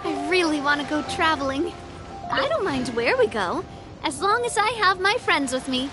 I really want to go traveling. I don't mind where we go, as long as I have my friends with me.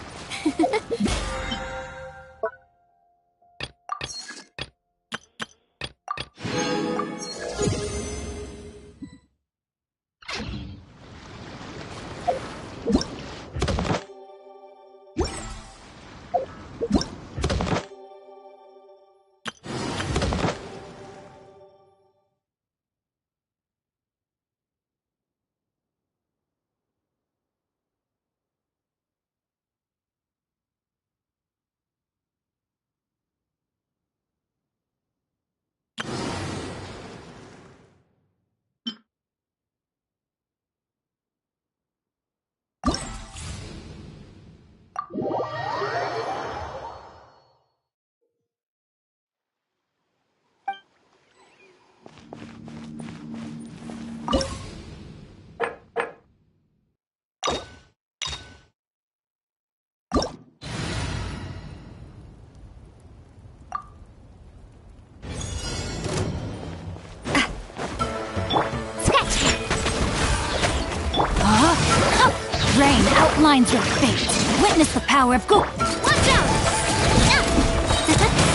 Rain outlines your fate. Witness the power of Watch out!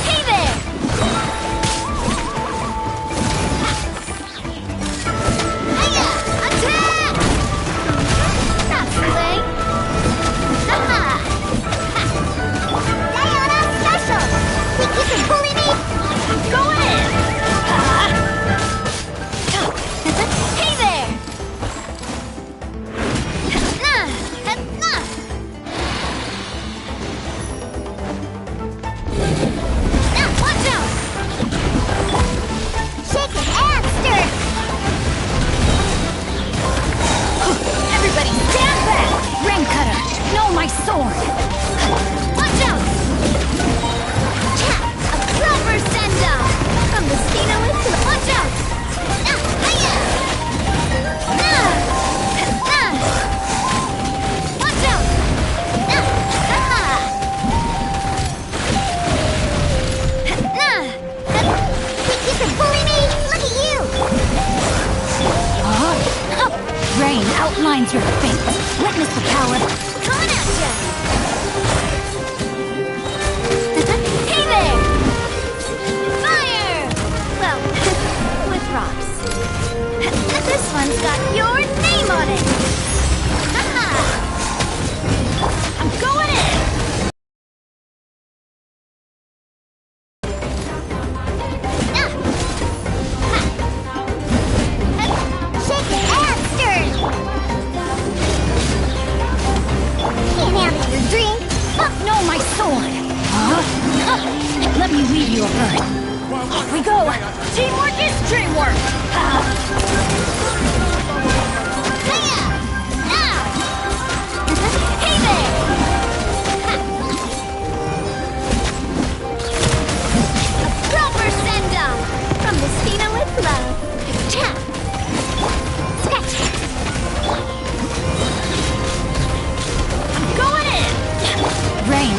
Hey there! Hiya! Attack! That's the way! Diana Special! Think you can bully me? Go in! Hey there! go! Teamwork is dreamwork! Hiya! Ah! Hey there! A proper send-off from Abismo with love. Cha! Sketch! I'm going in! Rain.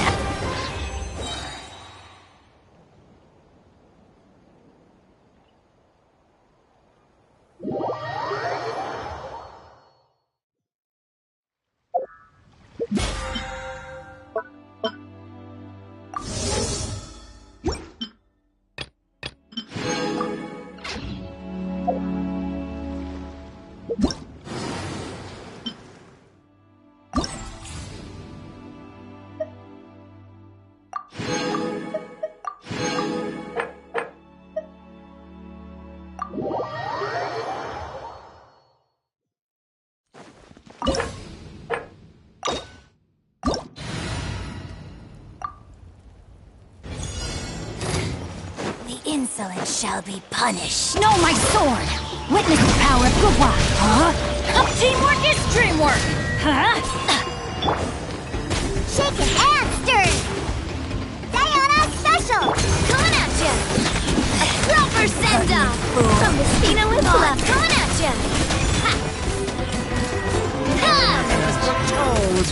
The insolent shall be punished. No, my sword! Witness the power of Gugwa! Huh? Teamwork is dreamwork! Huh? Shaken and stirred! Diana special! Coming at ya! A proper send-off from Abismo with love. Coming at ya! Ha! Ha! As foretold.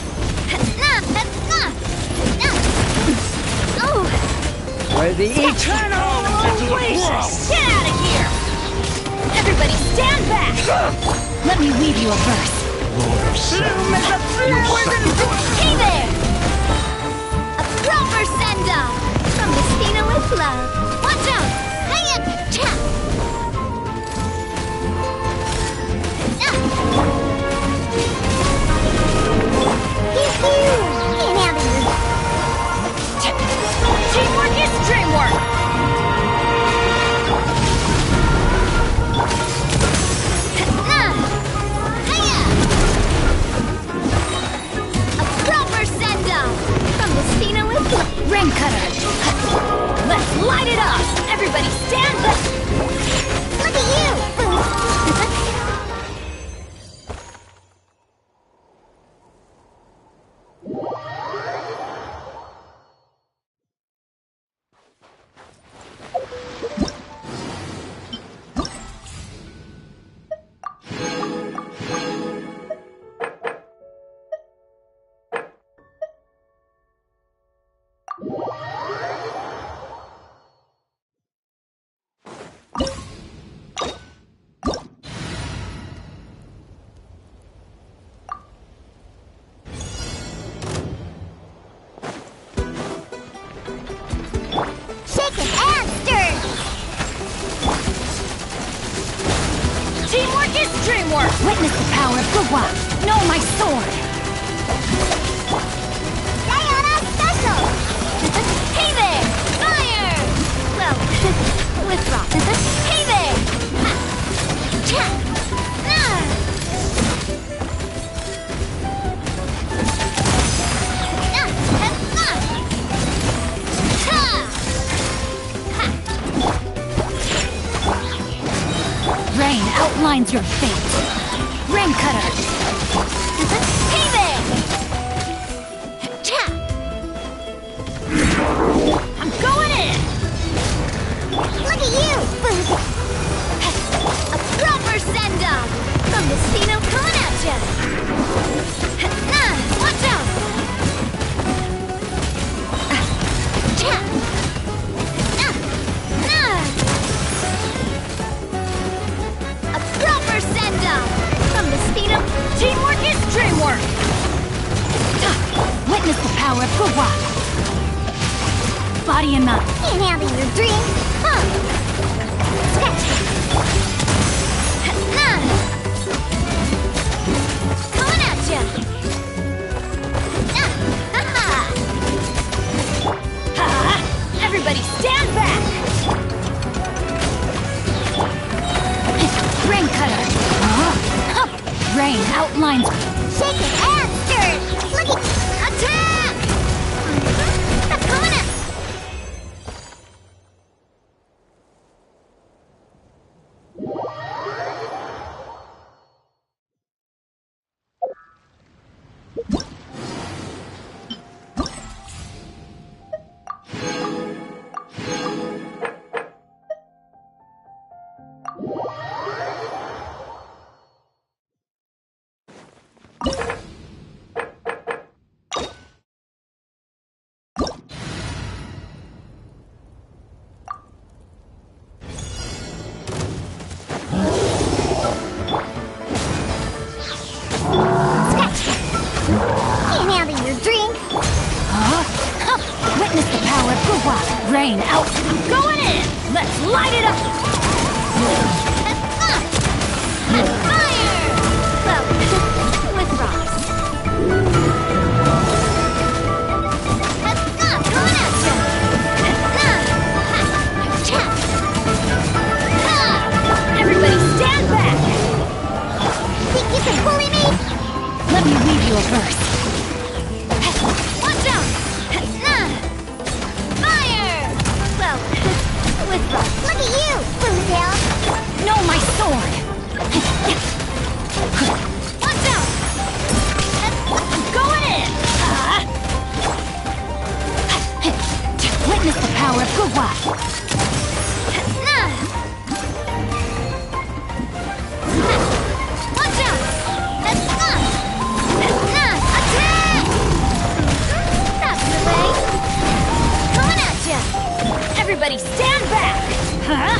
Oh! For the eternal oasis! Get out of here! Everybody stand back! Let me weave you a verse. Hey there! A proper send-off from Abismo with love. Watch out! Hiya! Cha! Can't have it. Teamwork is dreamwork! Ring cutter! Let's light it up! Everybody stand back! Look at you! Shaken and stirred! Teamwork is dreamwork! Witness the power of Gugwa! Know my sword! Diana special! Hey there! Fire! Well, withdraw. Hey there! Ha! Cha! Ah! Ah! Ah! Ha! Ha! Rain outlines your fate! Ring cutter! Hey there! Cha! I'm going in! Look at you! A proper send-off from Abismo coming at ya! Watch out! Cha! A proper send-off from Abismo. Teamwork is dreamwork! Witness the power of Gugwa! Body and mind. Can't handle your dream, huh? Sketch! Coming at ya! Ha! Everybody stand back! Ring cutter! Rain outlines... Shaken and stirred! Look at... Attack! Coming at... Witness the power of Gua. Rain out. I'm going in. Let's light it up. Fire! Well, with rocks. Coming at ya! Everybody stand back. Think you can bully me? Let me weave you a verse. Watch out! Fire! Well, with rocks. Look at you, Boomtail! No, my sword. Watch out! I'm going in. Witness the power of Gua. Watch out! Attack! That's the way. Coming at ya! Everybody stand back. Hiya!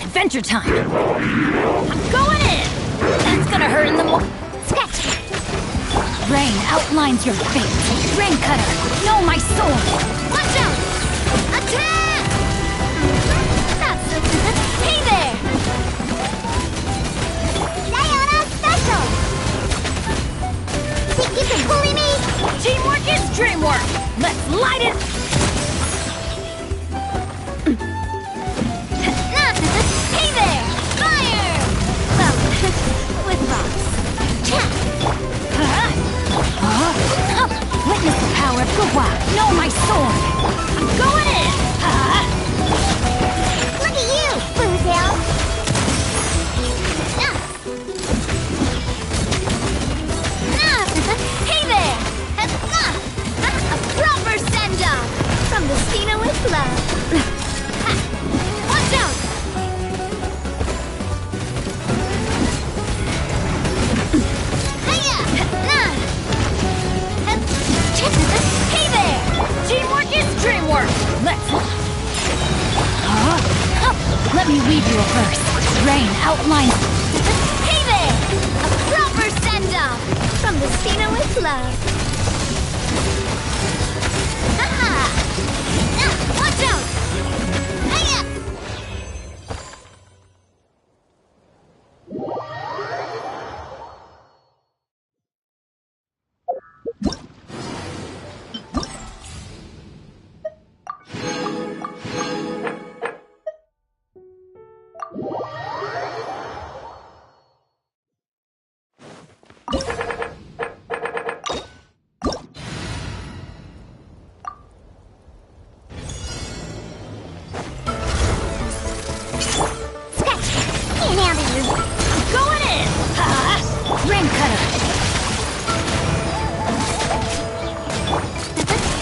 Adventure time. I'm going in. That's gonna hurt in the Sketch. Rain outlines your fate. Rain cutter. No, my sword. Watch out! Attack! That's the... Hey there! Sayonara special! Think you can bully me? Teamwork is dreamwork. Let's light it. Hey there! Fire! Well, with rocks. Witness the power of Gua. No, my sword. I'm going in. Look at you, Boomtail! Hey there! A proper send-off from the Cena with love. Watch out! Hey there! Teamwork is dreamwork. Let me read you a verse. Rain outlines. Hey there! A proper send-off from the Cena with love. Watch out! Hiya! Rain cutter.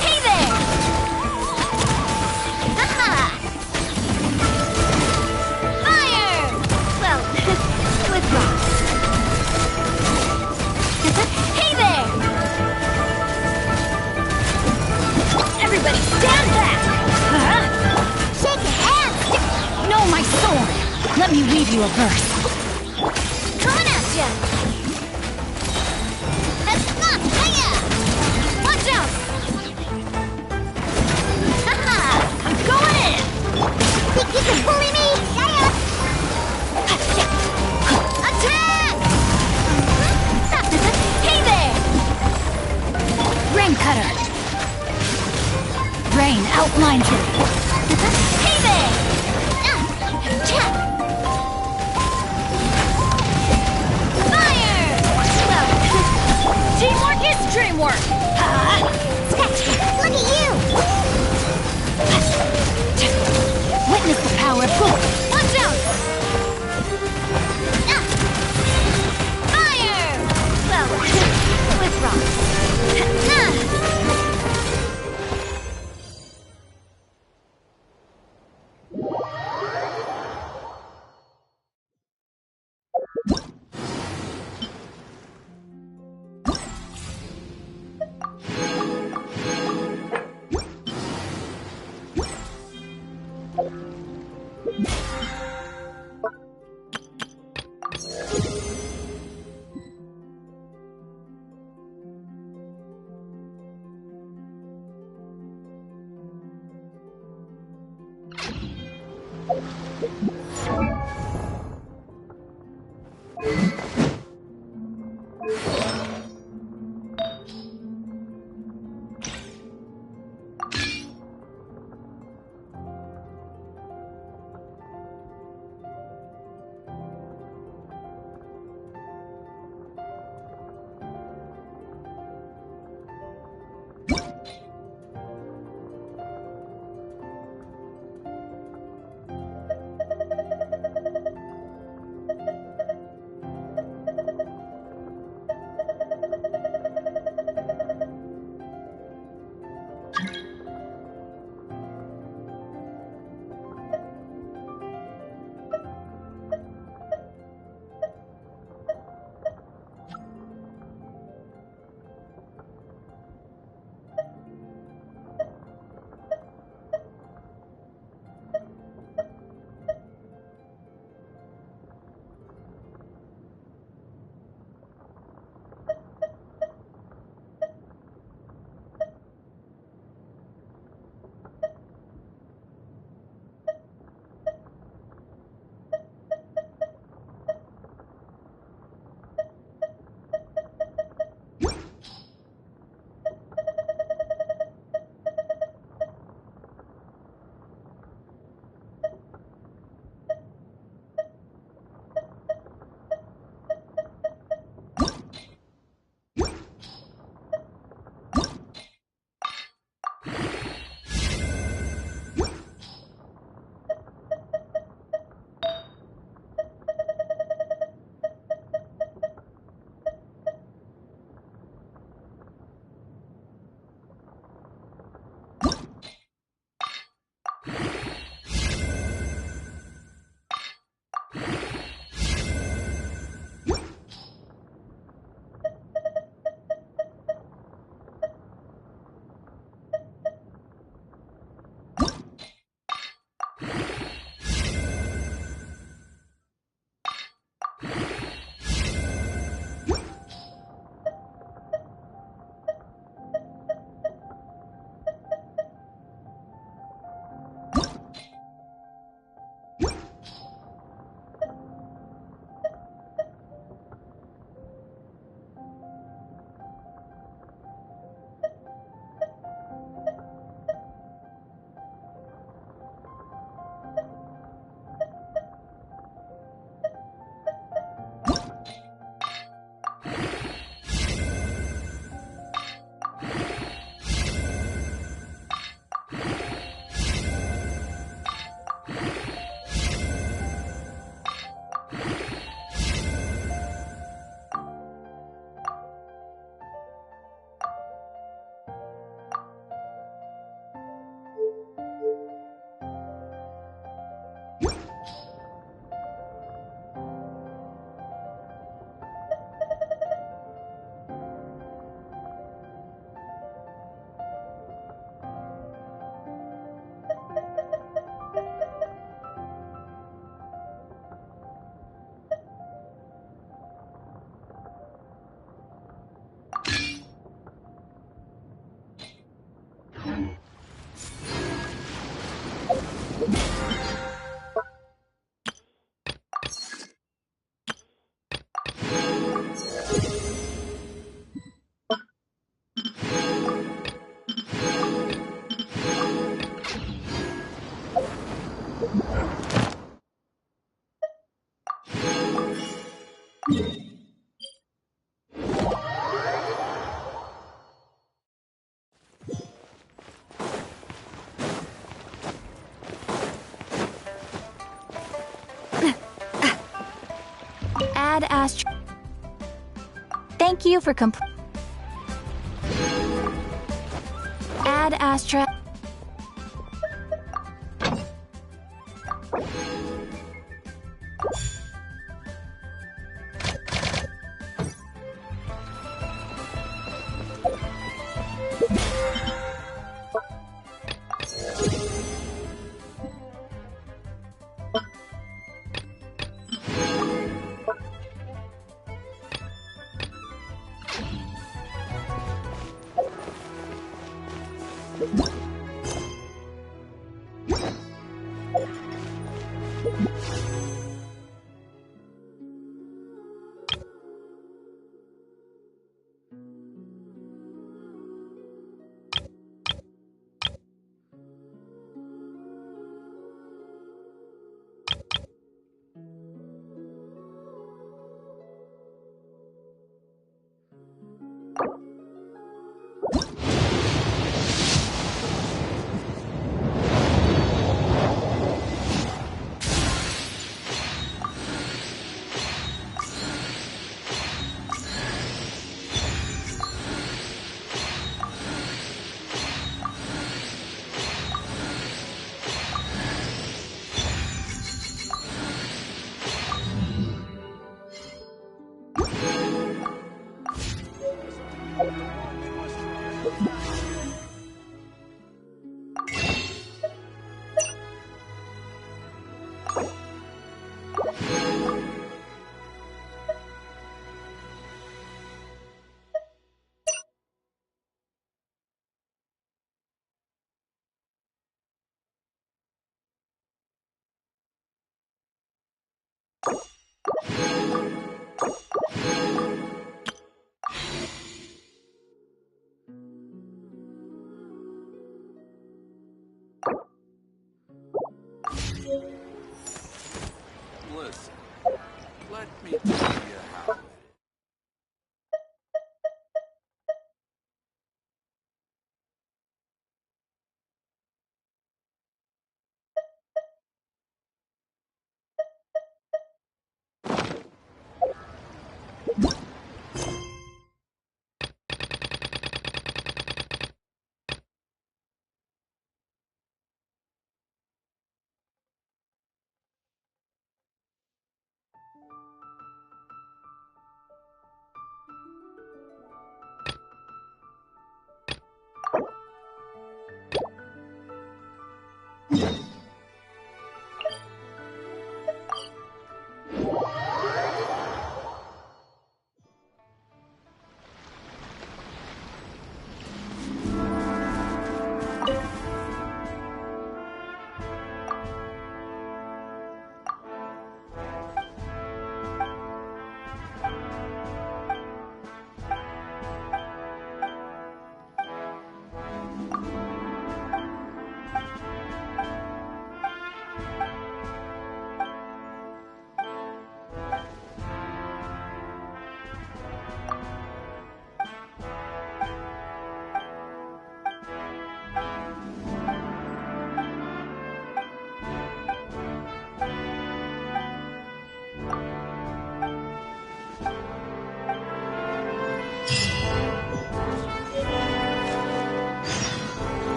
Hey there! Fire! Well, with rocks. Hey there! Everybody stand back. Shake your hands! No, my sword. Let me weave you a verse. Coming at ya! Hiya! cutter. Rain outlines it. Hey there! Check! Fire! Well, Teamwork is dreamwork. Sketch! Look at you! Witness the power of good. Watch out! Fire! Well, with rocks. Thank you for Add Astra. Listen, let me tell you how it is.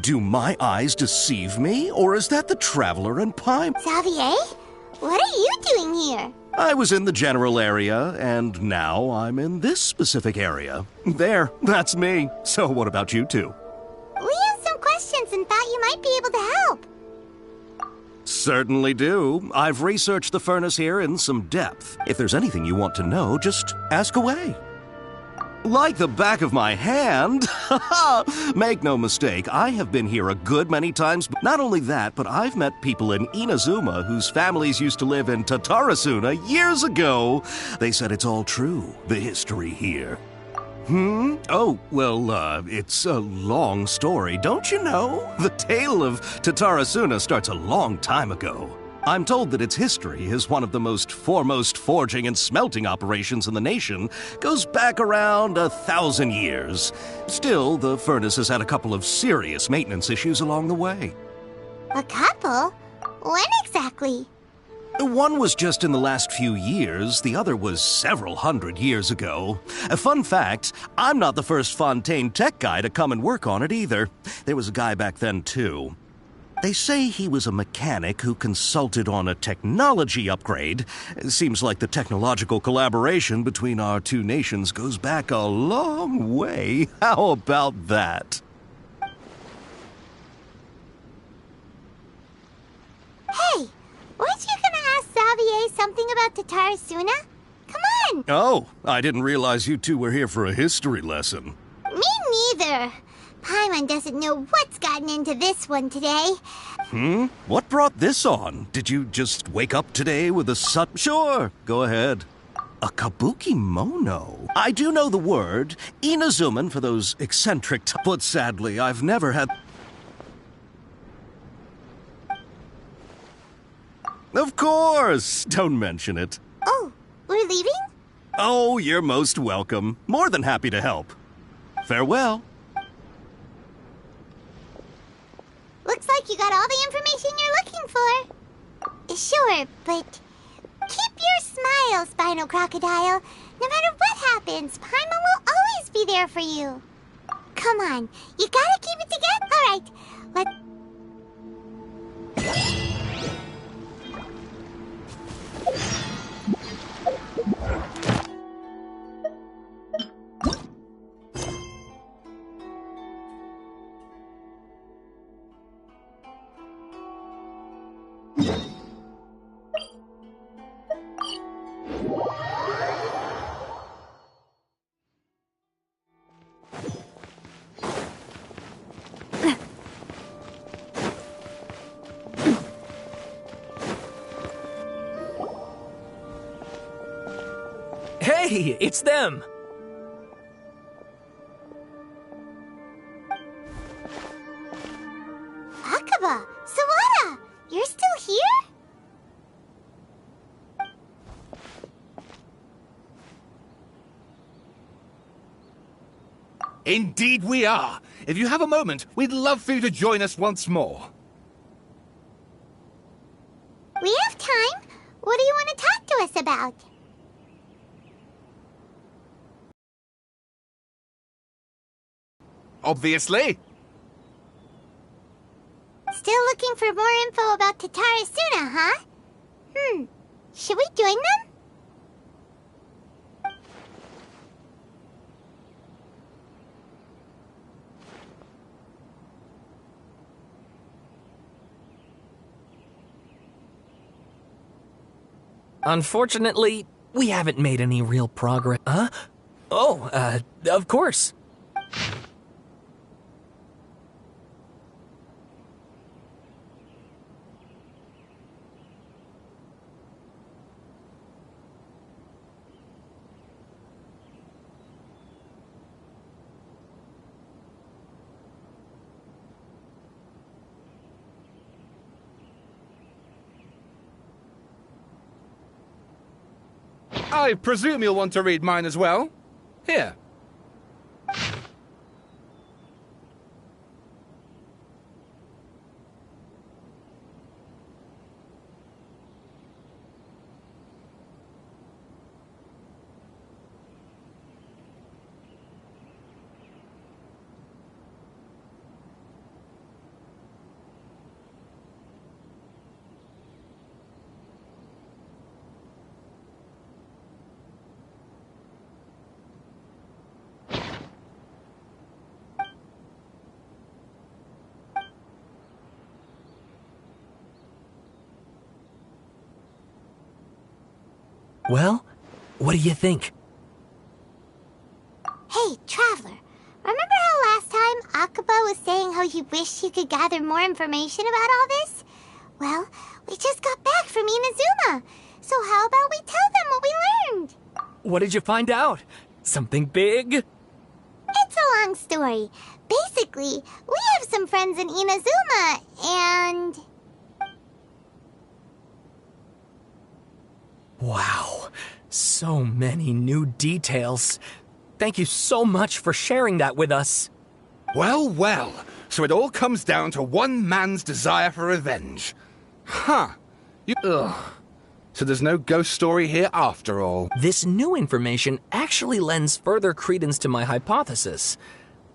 Do my eyes deceive me, or is that the traveler in Pime? Xavier? What are you doing here? I was in the general area, and now I'm in this specific area. There, that's me. So what about you two? We have some questions and thought you might be able to help. Certainly do. I've researched the furnace here in some depth. If there's anything you want to know, just ask away. Like the back of my hand. Make no mistake, I have been here a good many times. Not only that, but I've met people in Inazuma whose families used to live in Tatarasuna years ago. They said it's all true, the history here. Oh, well, it's a long story, don't you know? The tale of Tatarasuna starts a long time ago. I'm told that its history is one of the most foremost forging and smelting operations in the nation, goes back around 1,000 years. Still, the furnace has had a couple of serious maintenance issues along the way. A couple? When exactly? One was just in the last few years, the other was several hundred years ago. A fun fact, I'm not the first Fontaine tech guy to come and work on it either. There was a guy back then too. They say he was a mechanic who consulted on a technology upgrade. It seems like the technological collaboration between our two nations goes back a long way. How about that? Hey, weren't you gonna ask Xavier something about Tatarasuna? Come on! Oh, I didn't realize you two were here for a history lesson. Me neither. Paimon doesn't know what's gotten into this one today. What brought this on? Did you just wake up today with a Sure, go ahead. A kabuki mono? I do know the word. Inazuman for those eccentric but sadly, I've never had... Of course! Don't mention it. Oh, we're leaving? Oh, you're most welcome. More than happy to help. Farewell. Looks like you got all the information you're looking for. Sure, but keep your smile, Spinal Crocodile. No matter what happens, Paimon will always be there for you. Come on, you gotta keep it together. All right, let's... Hey, it's them! Akaba, Sawada, you're still here? Indeed we are. If you have a moment, we'd love for you to join us once more. We have time. What do you want to talk to us about? Obviously. Still looking for more info about Tatarasuna, huh? Should we join them? Unfortunately, we haven't made any real progress. Huh? Oh, of course. I presume you'll want to read mine as well. Here. Well, what do you think? Hey, Traveler. Remember how last time Akaba was saying how he wished he could gather more information about all this? Well, we just got back from Inazuma. So how about we tell them what we learned? What did you find out? Something big? It's a long story. Basically, we have some friends in Inazuma, and... Wow, so many new details. Thank you so much for sharing that with us. Well, well. So it all comes down to one man's desire for revenge. Huh. Ugh. So there's no ghost story here after all. This new information actually lends further credence to my hypothesis.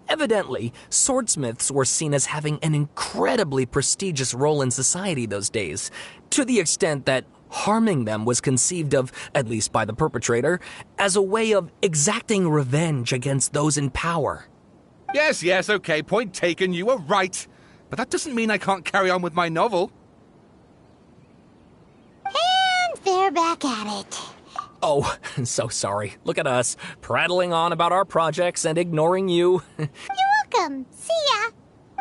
Evidently, swordsmiths were seen as having an incredibly prestigious role in society those days, to the extent that harming them was conceived of, at least by the perpetrator, as a way of exacting revenge against those in power. Yes, okay, point taken, you were right. But that doesn't mean I can't carry on with my novel. And they're back at it. Oh, so sorry. Look at us, prattling on about our projects and ignoring you. You're welcome. See ya.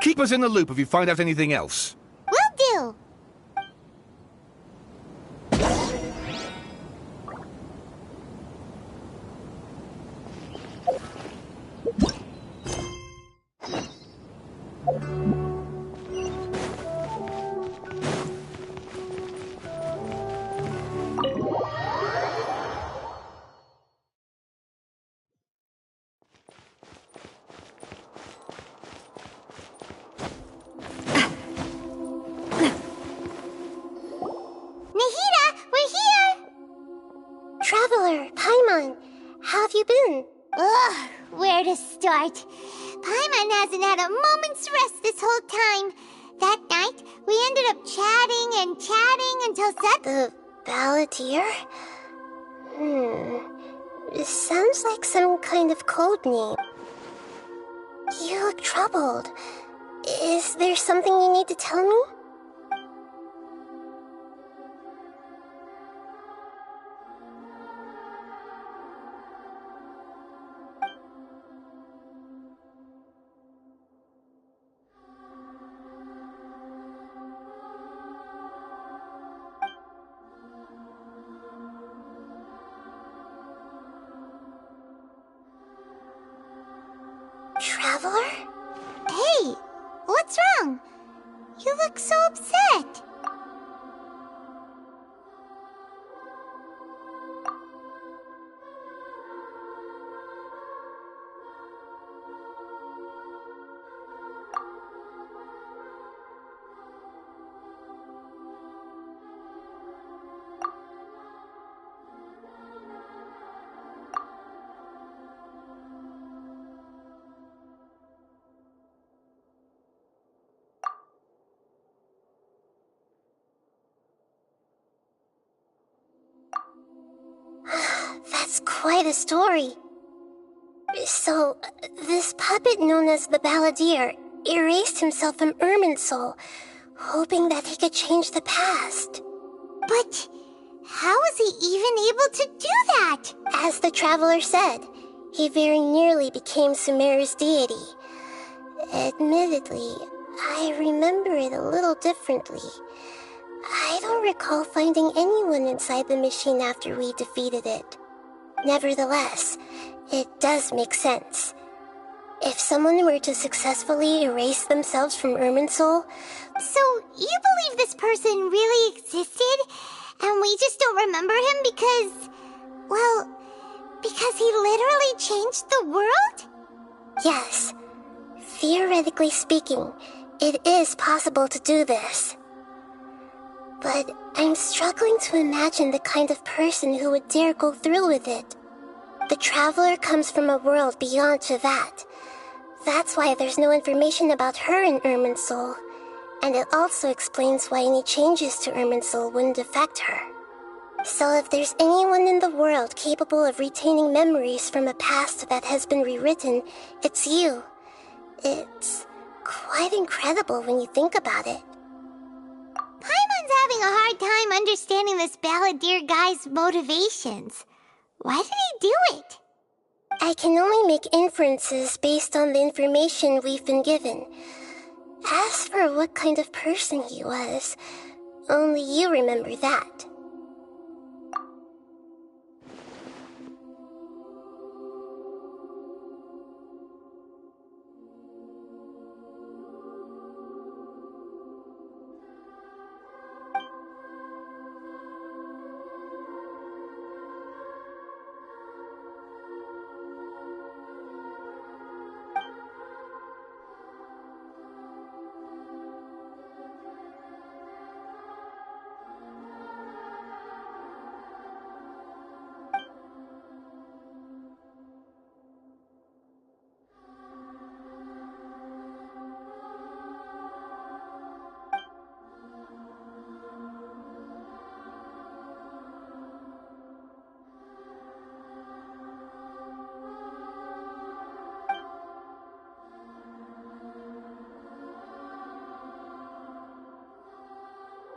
Keep us in the loop if you find out anything else. Will do. Traveler, Paimon, how have you been? Ugh, where to start? Paimon hasn't had a moment's rest this whole time. That night, we ended up chatting and chatting until The Balladeer? It sounds like some kind of code name. You look troubled. Is there something you need to tell me? Traveler? Hey, what's wrong? You look so upset. That's quite a story. So, this puppet known as the Balladeer erased himself from Irminsul, hoping that he could change the past. But how was he even able to do that? As the Traveler said, he very nearly became Sumeru's deity. Admittedly, I remember it a little differently. I don't recall finding anyone inside the machine after we defeated it. Nevertheless, it does make sense. If someone were to successfully erase themselves from Irminsul... So, you believe this person really existed, and we just don't remember him because... well, because he literally changed the world? Yes. Theoretically speaking, it is possible to do this. But I'm struggling to imagine the kind of person who would dare go through with it. The Traveler comes from a world beyond to that. That's why there's no information about her in Irminsul. And it also explains why any changes to Irminsul wouldn't affect her. So if there's anyone in the world capable of retaining memories from a past that has been rewritten, it's you. It's quite incredible when you think about it. Paimon's having a hard time understanding this balladeer guy's motivations. Why did he do it? I can only make inferences based on the information we've been given. As for what kind of person he was, only you remember that.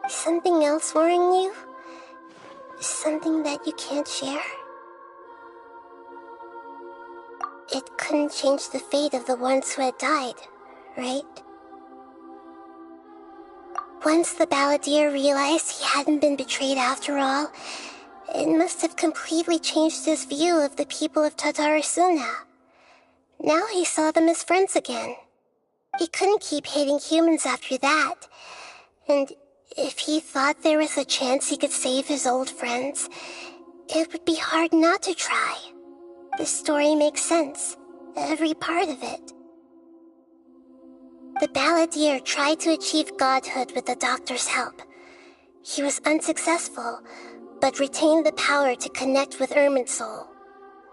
Something else worrying you? Something that you can't share? It couldn't change the fate of the ones who had died, right? Once the balladeer realized he hadn't been betrayed after all, it must have completely changed his view of the people of Tatarasuna. Now he saw them as friends again. He couldn't keep hating humans after that, and if he thought there was a chance he could save his old friends, it would be hard not to try. The story makes sense, every part of it. The balladeer tried to achieve godhood with the doctor's help. He was unsuccessful, but retained the power to connect with Irminsul.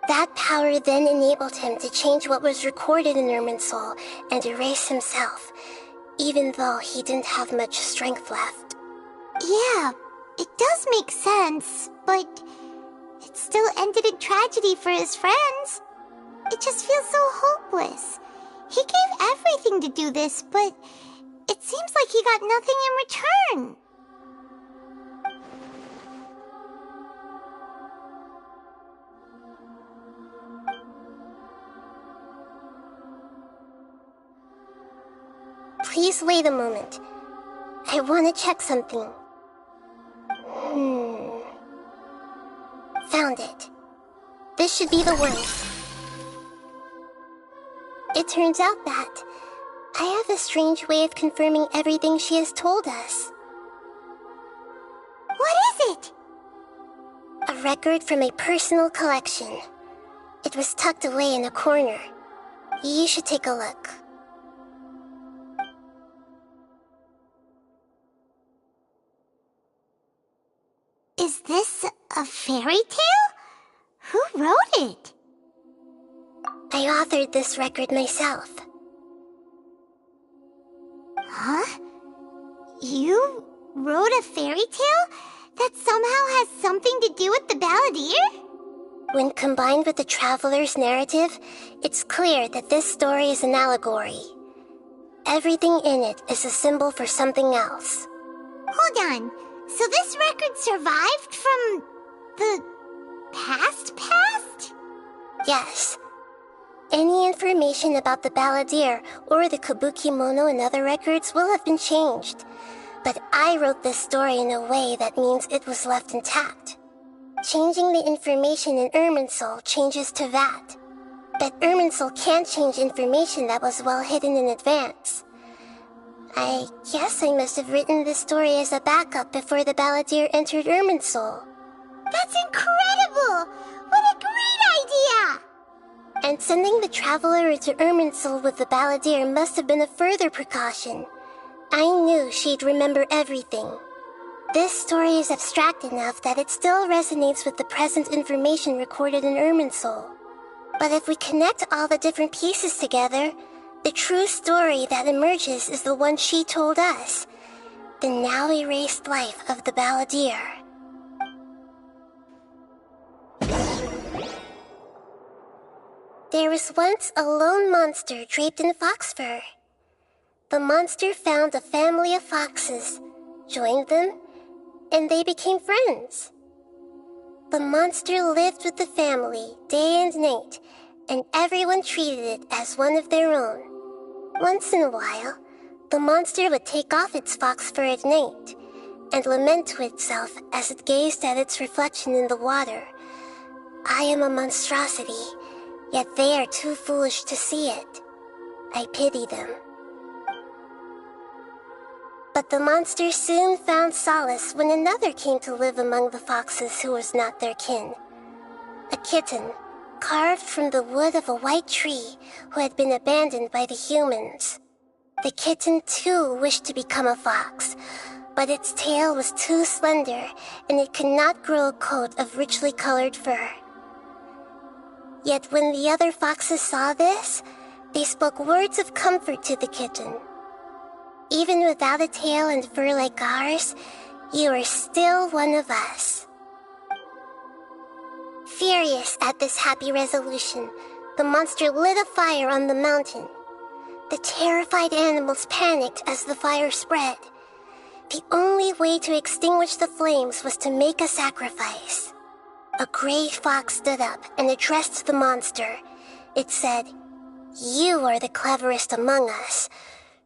That power then enabled him to change what was recorded in Irminsul and erase himself, even though he didn't have much strength left. Yeah, it does make sense, but it still ended in tragedy for his friends. It just feels so hopeless. He gave everything to do this, but it seems like he got nothing in return. Please wait a moment. I want to check something. Found it. This should be the one. It turns out that I have a strange way of confirming everything she has told us. What is it? A record from a personal collection. It was tucked away in a corner. You should take a look. Is this a fairy tale? Who wrote it? I authored this record myself. Huh? You wrote a fairy tale that somehow has something to do with the balladeer? When combined with the traveler's narrative, it's clear that this story is an allegory. Everything in it is a symbol for something else. Hold on. So this record survived from the past? Yes. Any information about the balladeer or the kabuki mono and other records will have been changed. But I wrote this story in a way that means it was left intact. Changing the information in Irminsul changes to that. But Irminsul can't change information that was well hidden in advance. I guess I must have written this story as a backup before the balladeer entered Irminsul. That's incredible! What a great idea! And sending the traveler into Irminsul with the balladeer must have been a further precaution. I knew she'd remember everything. This story is abstract enough that it still resonates with the present information recorded in Irminsul. But if we connect all the different pieces together, the true story that emerges is the one she told us. The now erased life of the balladeer. There was once a lone monster draped in fox fur. The monster found a family of foxes, joined them, and they became friends. The monster lived with the family day and night, and everyone treated it as one of their own. Once in a while, the monster would take off its fox fur at night and lament to itself as it gazed at its reflection in the water. I am a monstrosity, yet they are too foolish to see it. I pity them. But the monster soon found solace when another came to live among the foxes who was not their kin. A kitten, carved from the wood of a white tree who had been abandoned by the humans. The kitten too wished to become a fox, but its tail was too slender and it could not grow a coat of richly colored fur. Yet when the other foxes saw this, they spoke words of comfort to the kitten. Even without a tail and fur like ours, you are still one of us. Furious at this happy resolution, the monster lit a fire on the mountain. The terrified animals panicked as the fire spread. The only way to extinguish the flames was to make a sacrifice. A gray fox stood up and addressed the monster. It said, "You are the cleverest among us.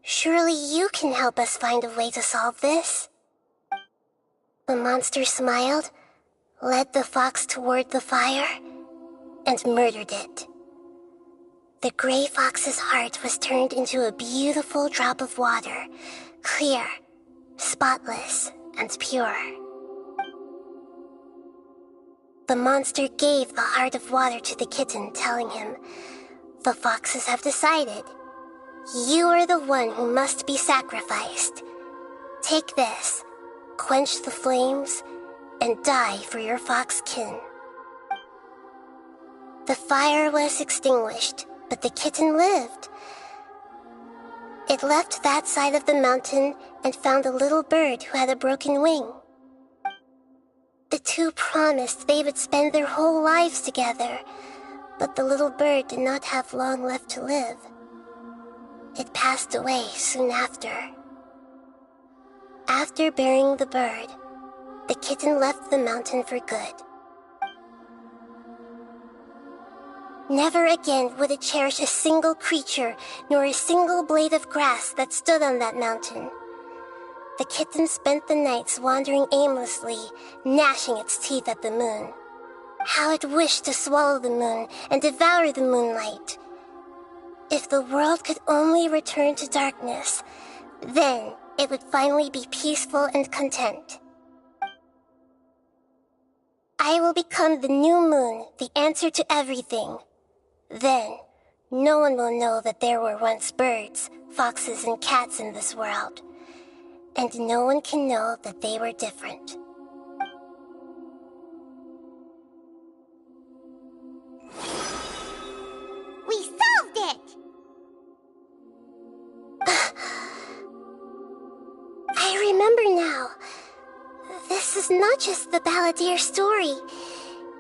Surely you can help us find a way to solve this." The monster smiled, led the fox toward the fire, and murdered it. The gray fox's heart was turned into a beautiful drop of water, clear, spotless, and pure. The monster gave the heart of water to the kitten, telling him, "The foxes have decided. You are the one who must be sacrificed. Take this, quench the flames, and die for your fox kin." The fire was extinguished, but the kitten lived. It left that side of the mountain and found a little bird who had a broken wing. The two promised they would spend their whole lives together, but the little bird did not have long left to live. It passed away soon after. After burying the bird, the kitten left the mountain for good. Never again would it cherish a single creature nor a single blade of grass that stood on that mountain. The kitten spent the nights wandering aimlessly, gnashing its teeth at the moon. How it wished to swallow the moon and devour the moonlight. If the world could only return to darkness, then it would finally be peaceful and content. I will become the new moon, the answer to everything. Then, no one will know that there were once birds, foxes, and cats in this world. And no one can know that they were different. We solved it! I remember now. This is not just the Balladeer story.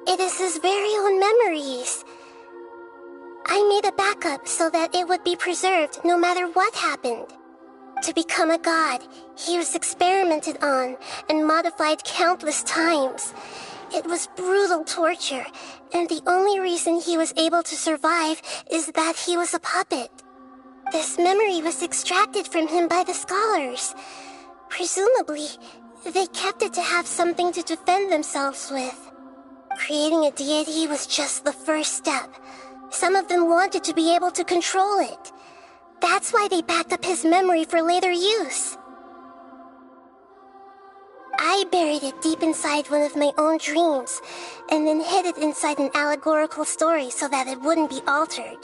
It is his very own memories. I made a backup so that it would be preserved no matter what happened. To become a god, he was experimented on and modified countless times. It was brutal torture, and the only reason he was able to survive is that he was a puppet. This memory was extracted from him by the scholars. Presumably, they kept it to have something to defend themselves with. Creating a deity was just the first step. Some of them wanted to be able to control it. That's why they backed up his memory for later use. I buried it deep inside one of my own dreams, and then hid it inside an allegorical story so that it wouldn't be altered.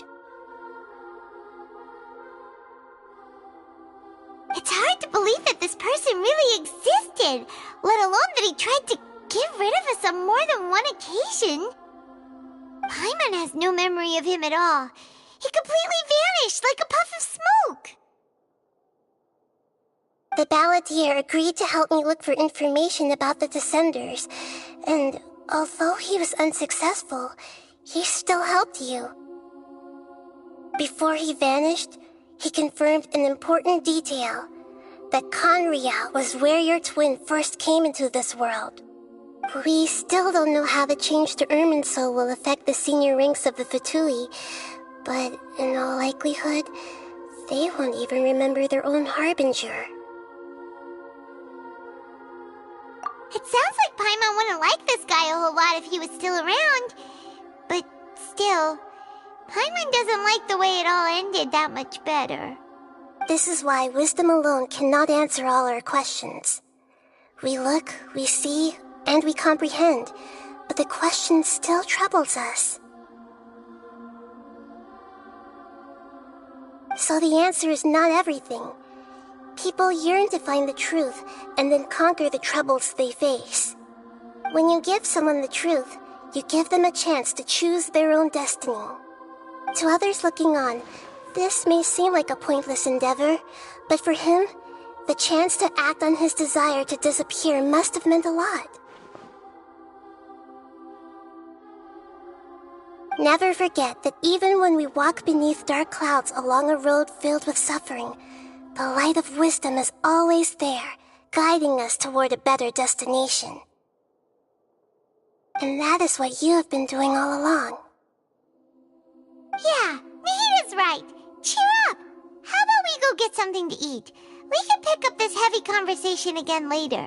It's hard to believe that this person really existed, let alone that he tried to get rid of us on more than one occasion. Paimon has no memory of him at all. He completely vanished like a puff of smoke. The Balladeer agreed to help me look for information about the Descenders, and although he was unsuccessful, he still helped you. Before he vanished, he confirmed an important detail. that Conria was where your twin first came into this world. We still don't know how the change to Irminsul will affect the senior ranks of the Fatui, but in all likelihood, they won't even remember their own Harbinger. It sounds like Paimon wouldn't like this guy a whole lot if he was still around. But still, Paimon doesn't like the way it all ended that much better. This is why wisdom alone cannot answer all our questions. We look, we see, and we comprehend, but the question still troubles us. So the answer is not everything. People yearn to find the truth and then conquer the troubles they face. When you give someone the truth, you give them a chance to choose their own destiny. To others looking on, this may seem like a pointless endeavor, but for him, the chance to act on his desire to disappear must have meant a lot. Never forget that even when we walk beneath dark clouds along a road filled with suffering, the light of wisdom is always there, guiding us toward a better destination. And that is what you have been doing all along. Yeah, Nahida's right. Cheer up! How about we go get something to eat? We can pick up this heavy conversation again later.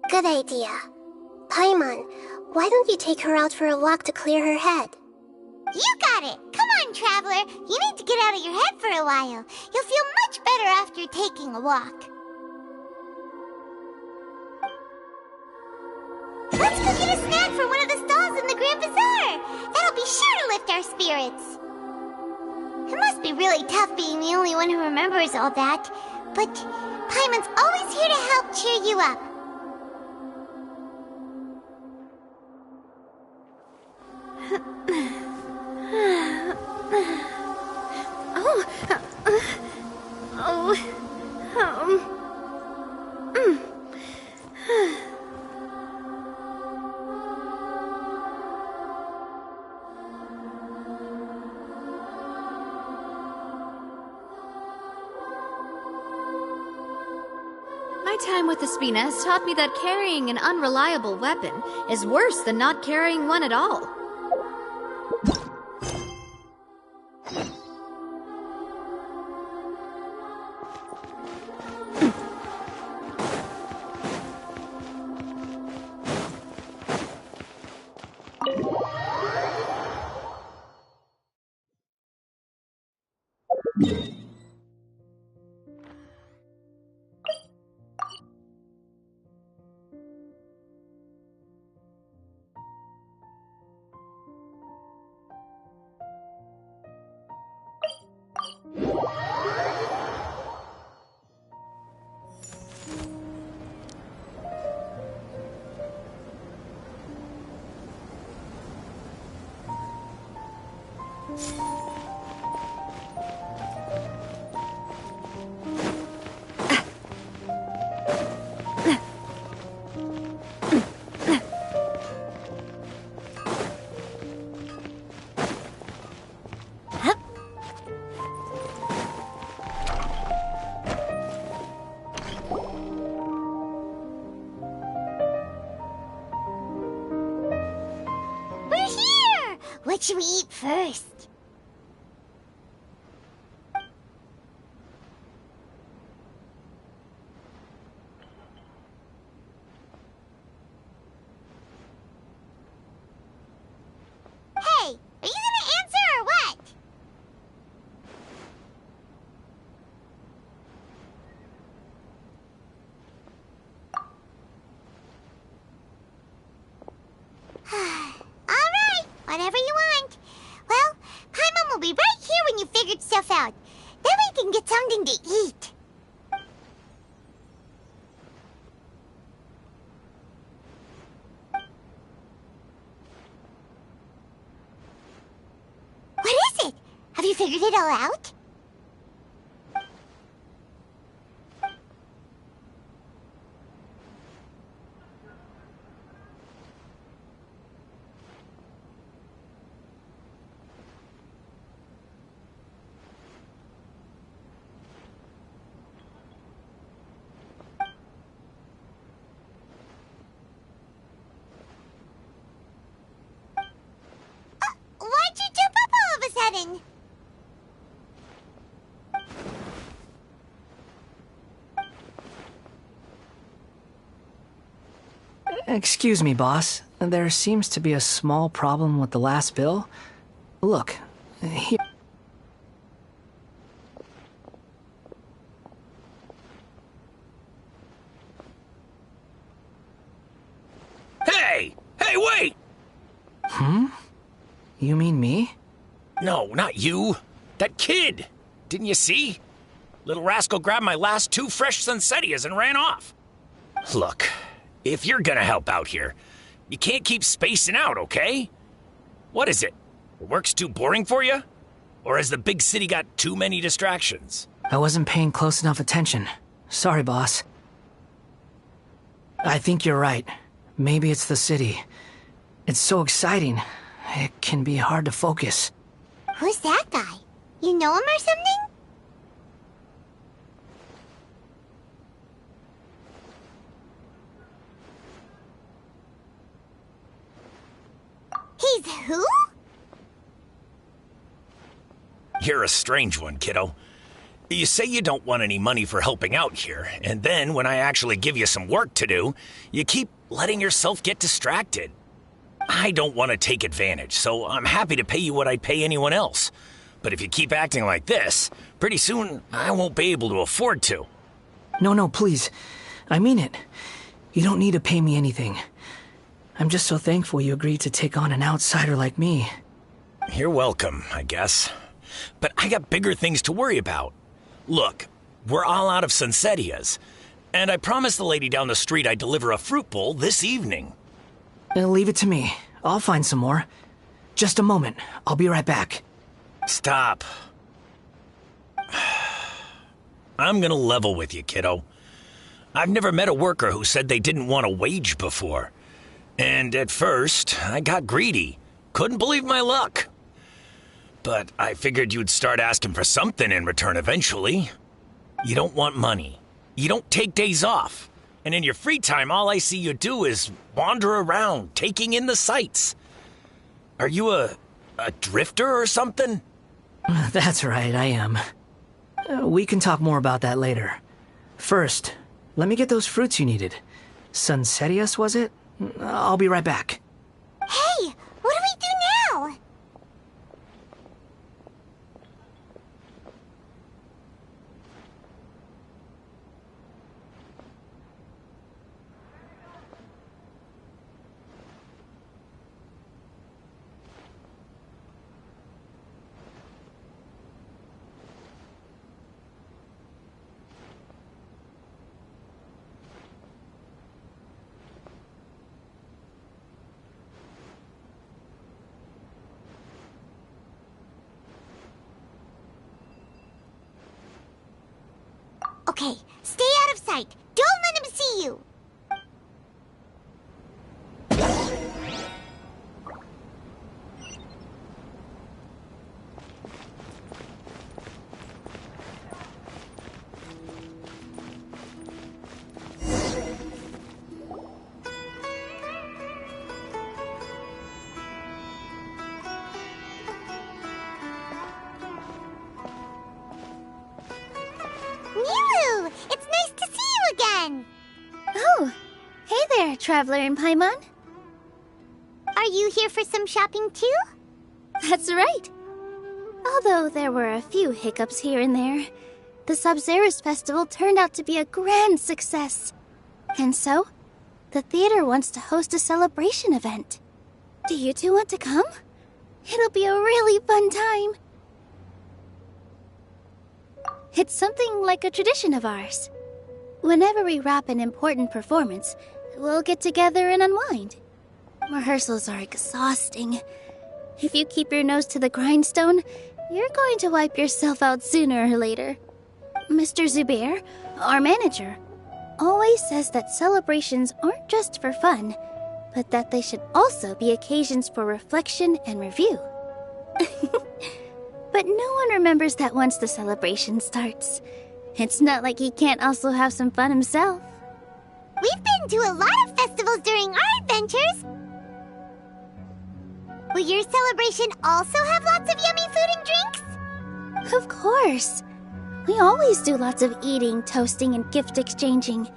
Good idea. Paimon, why don't you take her out for a walk to clear her head? You got it! Come on, Traveler! You need to get out of your head for a while. You'll feel much better after taking a walk. Let's go get a snack from one of the stalls in the Grand Bazaar! That'll be sure to lift our spirits. It must be really tough being the only one who remembers all that, but Paimon's always here to help cheer you up. My time with Espina has taught me that carrying an unreliable weapon is worse than not carrying one at all. What should we eat first? Hey, are you gonna answer or what? All right, whatever you want. Well, Paimon will be right here when you figured stuff out. Then we can get something to eat. What is it? Have you figured it all out? Excuse me, boss. There seems to be a small problem with the last bill. Look, here. Hey! Hey, wait! You mean me? No, not you. That kid! Didn't you see? Little rascal grabbed my last 2 fresh Sunsettias and ran off. Look, if you're gonna help out here, you can't keep spacing out, okay? What is it? The work's too boring for you? Or has the big city got too many distractions? I wasn't paying close enough attention. Sorry, boss. I think you're right. Maybe it's the city. It's so exciting. It can be hard to focus. Who's that guy? You know him or something? He's who? You're a strange one, kiddo. You say you don't want any money for helping out here, and then when I actually give you some work to do, you keep letting yourself get distracted. I don't want to take advantage, so I'm happy to pay you what I'd pay anyone else. But if you keep acting like this, pretty soon I won't be able to afford to. No, please. I mean it. You don't need to pay me anything. I'm just so thankful you agreed to take on an outsider like me. You're welcome, I guess. But I got bigger things to worry about. Look, we're all out of Sunsettias, and I promised the lady down the street I'd deliver a fruit bowl this evening. Leave it to me. I'll find some more. Just a moment. I'll be right back. Stop. I'm gonna level with you, kiddo. I've never met a worker who said they didn't want a wage before. And at first, I got greedy. Couldn't believe my luck. But I figured you'd start asking for something in return eventually. You don't want money. You don't take days off. And in your free time, all I see you do is wander around, taking in the sights. Are you a drifter or something? That's right, I am. We can talk more about that later. First, let me get those fruits you needed. Sunsettias, was it? I'll be right back. Hey, what do we do now? Okay, stay out of sight. Don't let him see you. Nilu! It's nice to see you again! Oh, hey there, Traveler in Paimon. Are you here for some shopping too? That's right. Although there were a few hiccups here and there, the Sub-Zerus Festival turned out to be a grand success. And so, the theater wants to host a celebration event. Do you two want to come? It'll be a really fun time. It's something like a tradition of ours. Whenever we wrap an important performance, we'll get together and unwind. Rehearsals are exhausting. If you keep your nose to the grindstone, you're going to wipe yourself out sooner or later. Mr. Zubair, our manager, always says that celebrations aren't just for fun, but that they should also be occasions for reflection and review. But no one remembers that once the celebration starts. It's not like he can't also have some fun himself. We've been to a lot of festivals during our adventures. Will your celebration also have lots of yummy food and drinks? Of course. We always do lots of eating, toasting, and gift exchanging.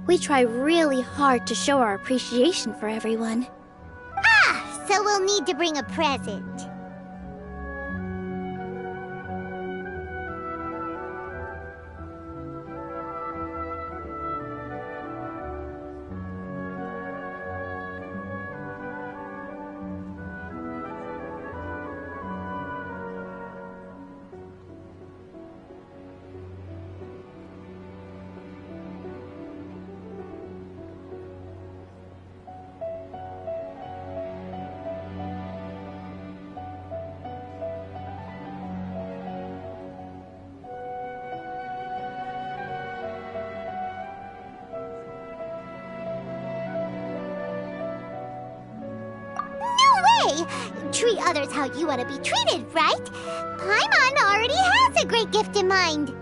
We try really hard to show our appreciation for everyone. Ah, so we'll need to bring a present. Treat others how you want to be treated, right? Paimon already has a great gift in mind.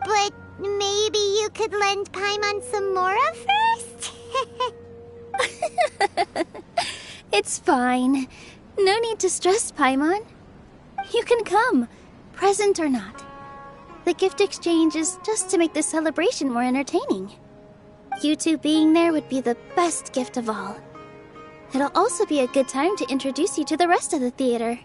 But maybe you could lend Paimon some more of hers? It's fine. No need to stress, Paimon. You can come, present or not. The gift exchange is just to make the celebration more entertaining. You two being there would be the best gift of all. It'll also be a good time to introduce you to the rest of the theater.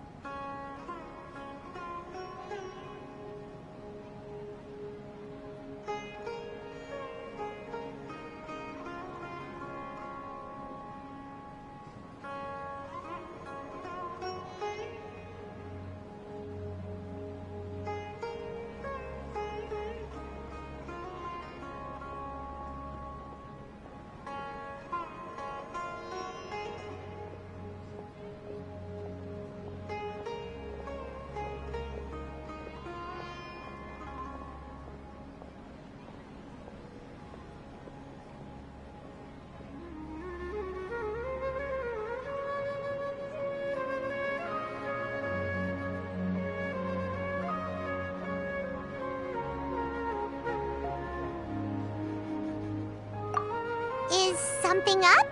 Is something up?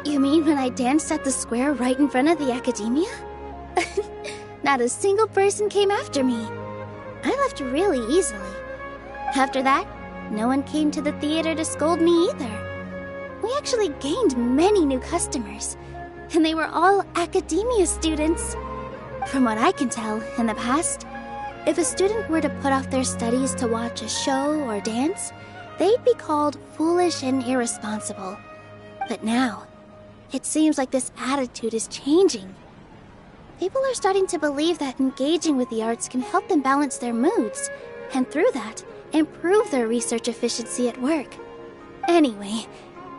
You mean when I danced at the square right in front of the academia? Not a single person came after me. I left really easily. After that, no one came to the theater to scold me either. We actually gained many new customers, and they were all academia students. From what I can tell, in the past, if a student were to put off their studies to watch a show or dance, they'd be called foolish and irresponsible. But now, it seems like this attitude is changing. People are starting to believe that engaging with the arts can help them balance their moods, and through that, improve their research efficiency at work. Anyway,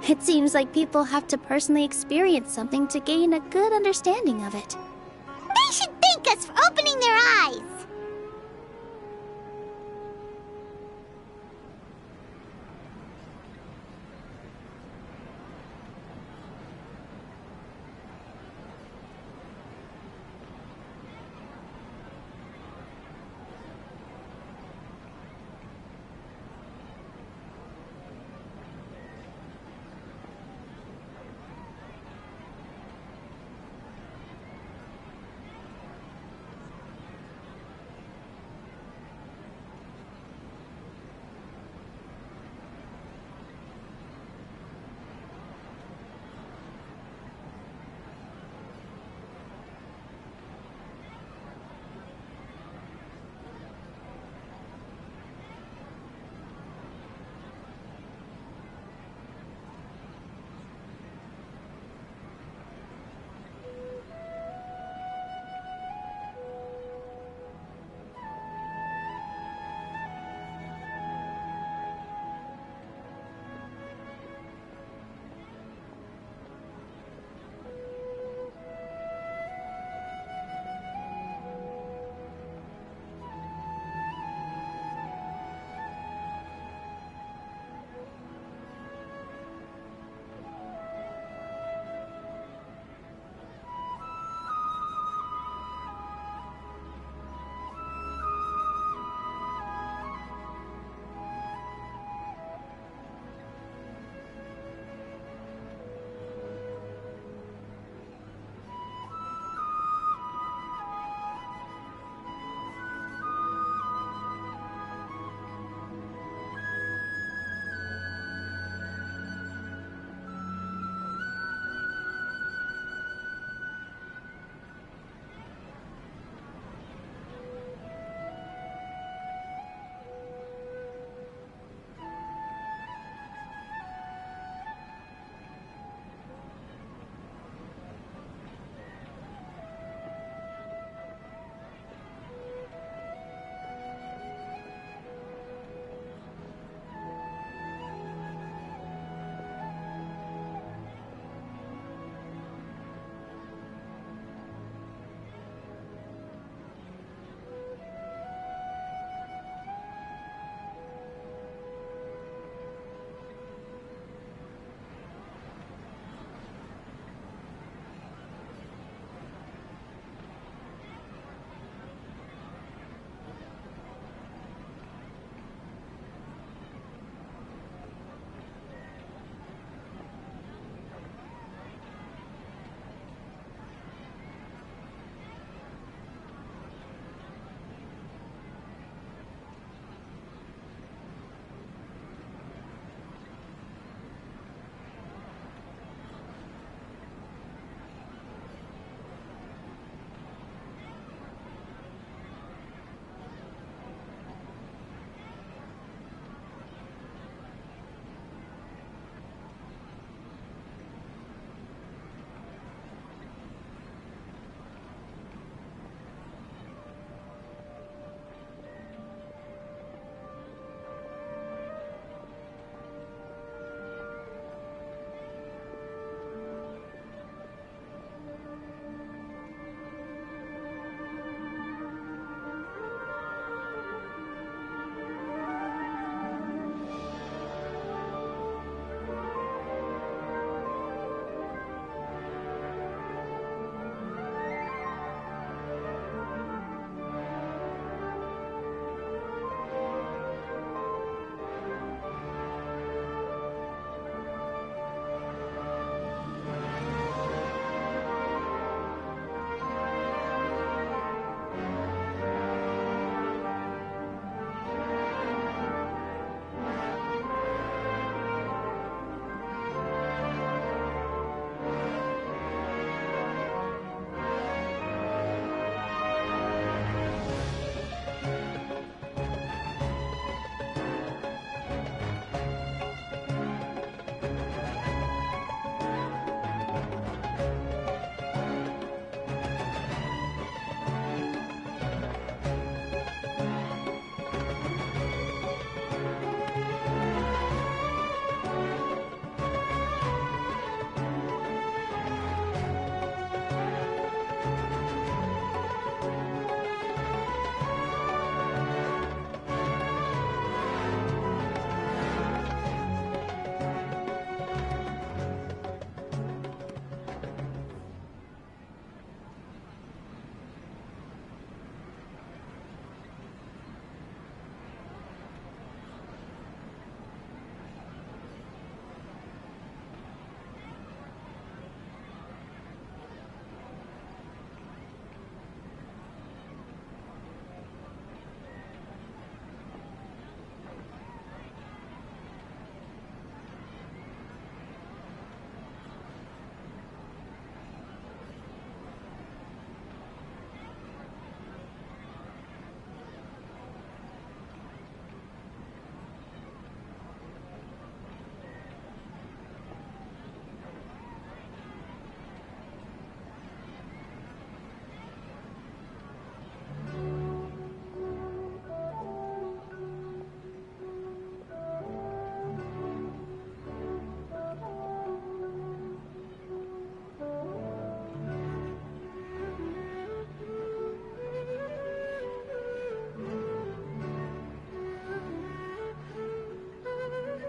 it seems like people have to personally experience something to gain a good understanding of it. They should thank us for opening their eyes!